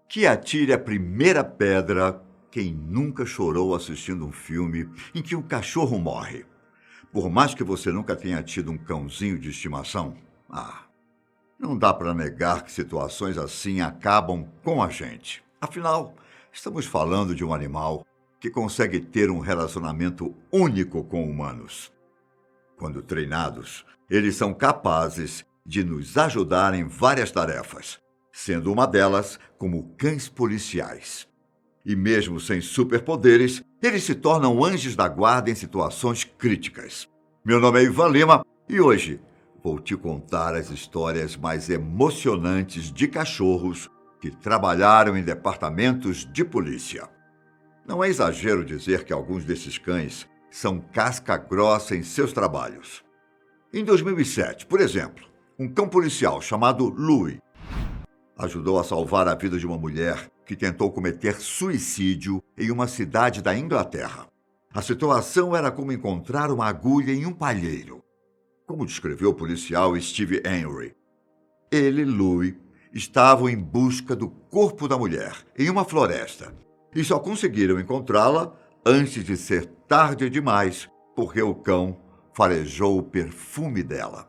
Que atire a primeira pedra quem nunca chorou assistindo um filme em que um cachorro morre. Por mais que você nunca tenha tido um cãozinho de estimação, não dá para negar que situações assim acabam com a gente. Afinal, estamos falando de um animal que consegue ter um relacionamento único com humanos. Quando treinados, eles são capazes de nos ajudar em várias tarefas, sendo uma delas como cães policiais. E mesmo sem superpoderes, eles se tornam anjos da guarda em situações críticas. Meu nome é Ivan Lima e hoje vou te contar as histórias mais emocionantes de cachorros que trabalharam em departamentos de polícia. Não é exagero dizer que alguns desses cães são casca grossa em seus trabalhos. Em 2007, por exemplo, um cão policial chamado Louie ajudou a salvar a vida de uma mulher que tentou cometer suicídio em uma cidade da Inglaterra. A situação era como encontrar uma agulha em um palheiro. Como descreveu o policial Steve Henry, ele e Louie estavam em busca do corpo da mulher em uma floresta e só conseguiram encontrá-la antes de ser tarde demais, porque o cão farejou o perfume dela.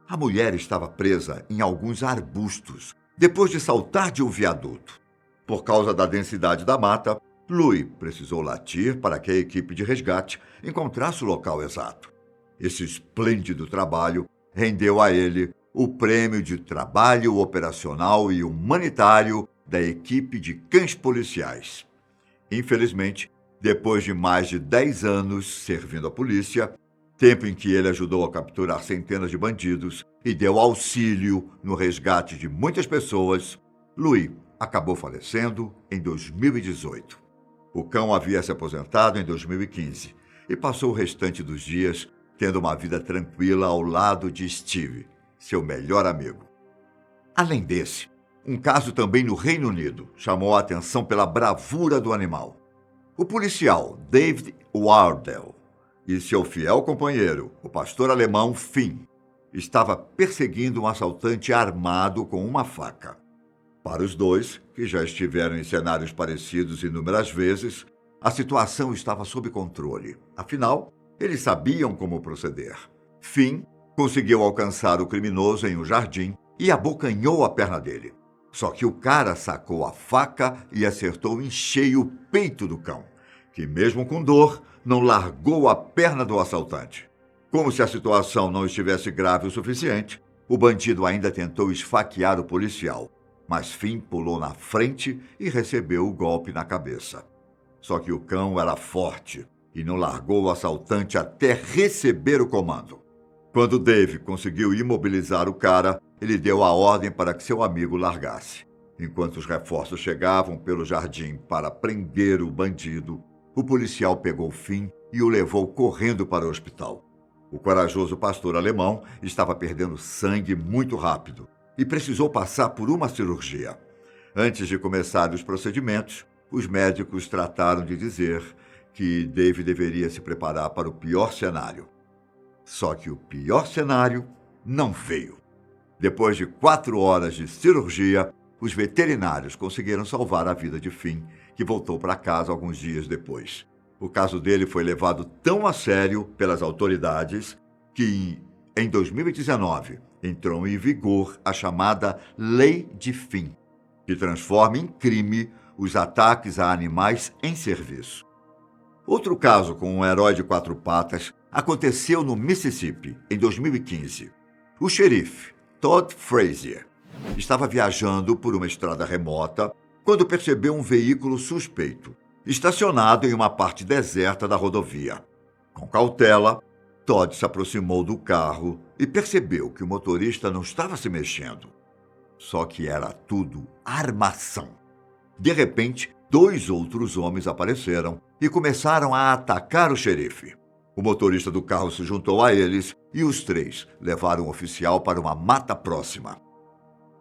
A mulher estava presa em alguns arbustos depois de saltar de um viaduto. Por causa da densidade da mata, Louie precisou latir para que a equipe de resgate encontrasse o local exato. Esse esplêndido trabalho rendeu a ele o Prêmio de Trabalho Operacional e Humanitário da equipe de cães policiais. Infelizmente, depois de mais de 10 anos servindo a polícia, tempo em que ele ajudou a capturar centenas de bandidos e deu auxílio no resgate de muitas pessoas, Louie acabou falecendo em 2018. O cão havia se aposentado em 2015 e passou o restante dos dias tendo uma vida tranquila ao lado de Steve, seu melhor amigo. Além desse, um caso também no Reino Unido chamou a atenção pela bravura do animal. O policial David Wardell e seu fiel companheiro, o pastor alemão Finn, estava perseguindo um assaltante armado com uma faca. Para os dois, que já estiveram em cenários parecidos inúmeras vezes, a situação estava sob controle. Afinal, eles sabiam como proceder. Finn conseguiu alcançar o criminoso em um jardim e abocanhou a perna dele. Só que o cara sacou a faca e acertou em cheio o peito do cão, que mesmo com dor, não largou a perna do assaltante. Como se a situação não estivesse grave o suficiente, o bandido ainda tentou esfaquear o policial, mas Finn pulou na frente e recebeu o golpe na cabeça. Só que o cão era forte e não largou o assaltante até receber o comando. Quando Dave conseguiu imobilizar o cara, ele deu a ordem para que seu amigo largasse. Enquanto os reforços chegavam pelo jardim para prender o bandido, o policial pegou Finn e o levou correndo para o hospital. O corajoso pastor alemão estava perdendo sangue muito rápido e precisou passar por uma cirurgia. Antes de começar os procedimentos, os médicos trataram de dizer que Dave deveria se preparar para o pior cenário. Só que o pior cenário não veio. Depois de 4 horas de cirurgia, os veterinários conseguiram salvar a vida de Finn, que voltou para casa alguns dias depois. O caso dele foi levado tão a sério pelas autoridades que, em 2019, entrou em vigor a chamada Lei de Finn, que transforma em crime os ataques a animais em serviço. Outro caso com um herói de 4 patas aconteceu no Mississippi, em 2015. O xerife, Todd Frazier, estava viajando por uma estrada remota quando percebeu um veículo suspeito, estacionado em uma parte deserta da rodovia. Com cautela, Todd se aproximou do carro e percebeu que o motorista não estava se mexendo. Só que era tudo armação. De repente, 2 outros homens apareceram e começaram a atacar o xerife. O motorista do carro se juntou a eles e os 3 levaram o oficial para uma mata próxima.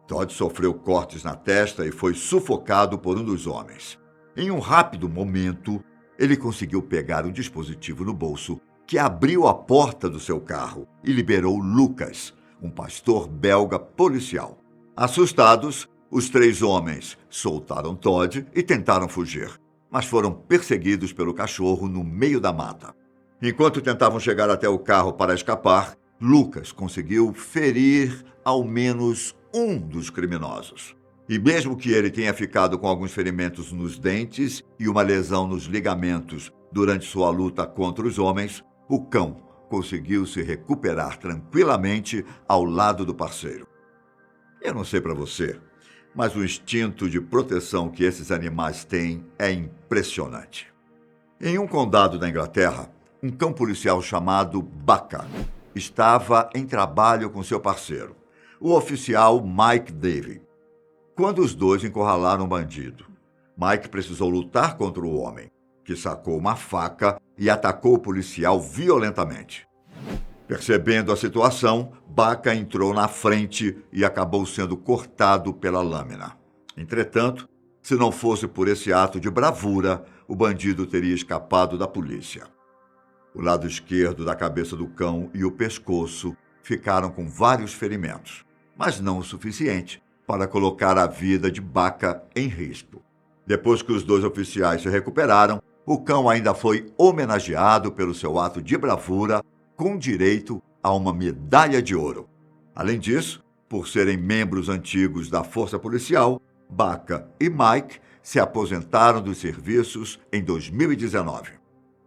Todd sofreu cortes na testa e foi sufocado por um dos homens. Em um rápido momento, ele conseguiu pegar um dispositivo no bolso que abriu a porta do seu carro e liberou Lucas, um pastor belga policial. Assustados, Os 3 homens soltaram Todd e tentaram fugir, mas foram perseguidos pelo cachorro no meio da mata. Enquanto tentavam chegar até o carro para escapar, Lucas conseguiu ferir ao menos um dos criminosos. E mesmo que ele tenha ficado com alguns ferimentos nos dentes e uma lesão nos ligamentos durante sua luta contra os homens, o cão conseguiu se recuperar tranquilamente ao lado do parceiro. Eu não sei para você, mas o instinto de proteção que esses animais têm é impressionante. Em um condado da Inglaterra, um cão policial chamado Baca estava em trabalho com seu parceiro, o oficial Mike Davey, quando os dois encurralaram um bandido. Mike precisou lutar contra o homem, que sacou uma faca e atacou o policial violentamente. Percebendo a situação, Baca entrou na frente e acabou sendo cortado pela lâmina. Entretanto, se não fosse por esse ato de bravura, o bandido teria escapado da polícia. O lado esquerdo da cabeça do cão e o pescoço ficaram com vários ferimentos, mas não o suficiente para colocar a vida de Baca em risco. Depois que os 2 oficiais se recuperaram, o cão ainda foi homenageado pelo seu ato de bravura, com direito a uma medalha de ouro. Além disso, por serem membros antigos da força policial, Baca e Mike se aposentaram dos serviços em 2019.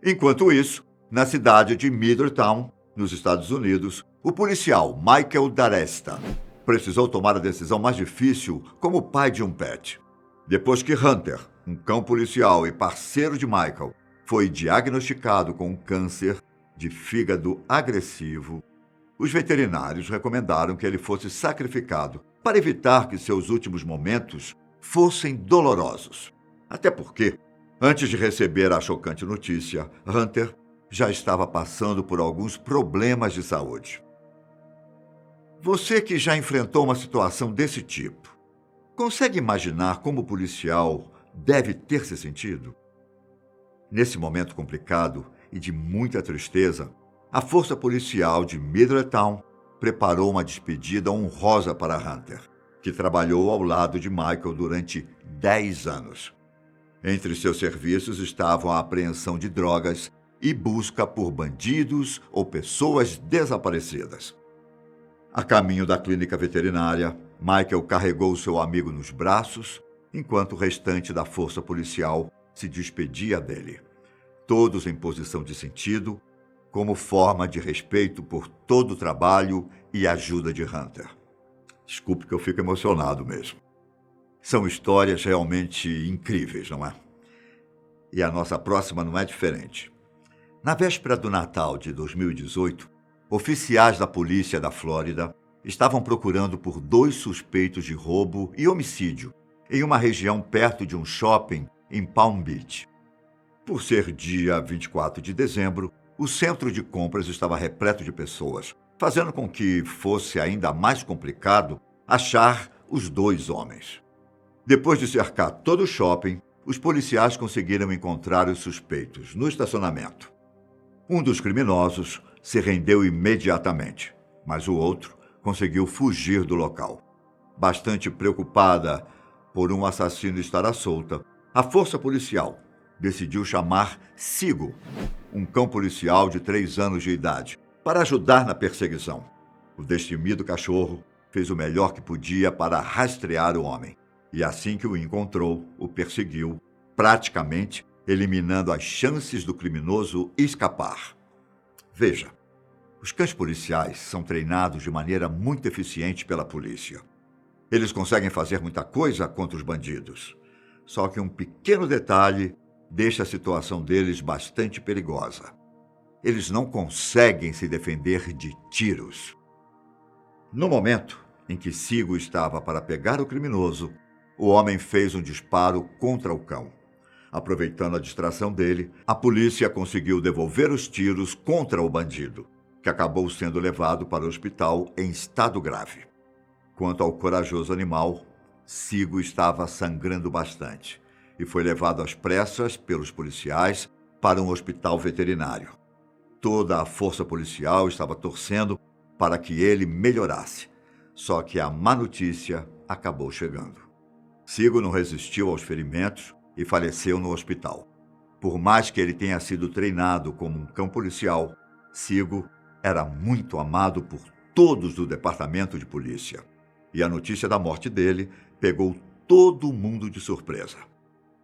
Enquanto isso, na cidade de Middletown, nos Estados Unidos, o policial Michael D'Aresta precisou tomar a decisão mais difícil como pai de um pet. Depois que Hunter, um cão policial e parceiro de Michael, foi diagnosticado com um câncer de fígado agressivo, os veterinários recomendaram que ele fosse sacrificado para evitar que seus últimos momentos fossem dolorosos. Até porque, antes de receber a chocante notícia, Hunter já estava passando por alguns problemas de saúde. Você que já enfrentou uma situação desse tipo, consegue imaginar como o policial deve ter se sentido? Nesse momento complicado e de muita tristeza, a força policial de Middletown preparou uma despedida honrosa para Hunter, que trabalhou ao lado de Michael durante 10 anos. Entre seus serviços estavam a apreensão de drogas e busca por bandidos ou pessoas desaparecidas. A caminho da clínica veterinária, Michael carregou seu amigo nos braços, enquanto o restante da força policial se despedia dele, todos em posição de sentido, como forma de respeito por todo o trabalho e ajuda de Hunter. Desculpe que eu fico emocionado mesmo. São histórias realmente incríveis, não é? E a nossa próxima não é diferente. Na véspera do Natal de 2018, oficiais da polícia da Flórida estavam procurando por 2 suspeitos de roubo e homicídio em uma região perto de um shopping em Palm Beach. Por ser dia 24 de dezembro, o centro de compras estava repleto de pessoas, fazendo com que fosse ainda mais complicado achar os 2 homens. Depois de cercar todo o shopping, os policiais conseguiram encontrar os suspeitos no estacionamento. Um dos criminosos se rendeu imediatamente, mas o outro conseguiu fugir do local. Bastante preocupada por um assassino estar à solta, a força policial decidiu chamar Sigo, um cão policial de 3 anos de idade, para ajudar na perseguição. O destemido cachorro fez o melhor que podia para rastrear o homem, e assim que o encontrou, o perseguiu, praticamente eliminando as chances do criminoso escapar. Veja, os cães policiais são treinados de maneira muito eficiente pela polícia. Eles conseguem fazer muita coisa contra os bandidos. Só que um pequeno detalhe deixa a situação deles bastante perigosa. Eles não conseguem se defender de tiros. No momento em que Sigo estava para pegar o criminoso, o homem fez um disparo contra o cão. Aproveitando a distração dele, a polícia conseguiu devolver os tiros contra o bandido, que acabou sendo levado para o hospital em estado grave. Quanto ao corajoso animal, Sigo estava sangrando bastante e foi levado às pressas pelos policiais para um hospital veterinário. Toda a força policial estava torcendo para que ele melhorasse, só que a má notícia acabou chegando. Sigo não resistiu aos ferimentos e faleceu no hospital. Por mais que ele tenha sido treinado como um cão policial, Sigo era muito amado por todos do departamento de polícia. E a notícia da morte dele pegou todo mundo de surpresa.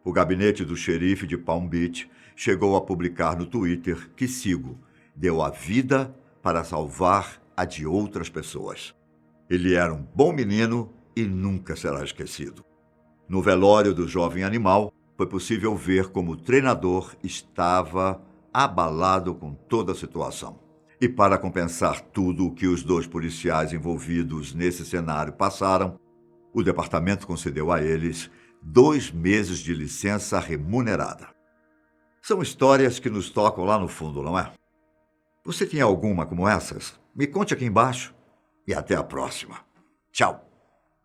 O gabinete do xerife de Palm Beach chegou a publicar no Twitter que Sigo deu a vida para salvar a de outras pessoas. Ele era um bom menino e nunca será esquecido. No velório do jovem animal, foi possível ver como o treinador estava abalado com toda a situação. E para compensar tudo o que os dois policiais envolvidos nesse cenário passaram, o departamento concedeu a eles 2 meses de licença remunerada. São histórias que nos tocam lá no fundo, não é? Você tem alguma como essas? Me conte aqui embaixo e até a próxima. Tchau!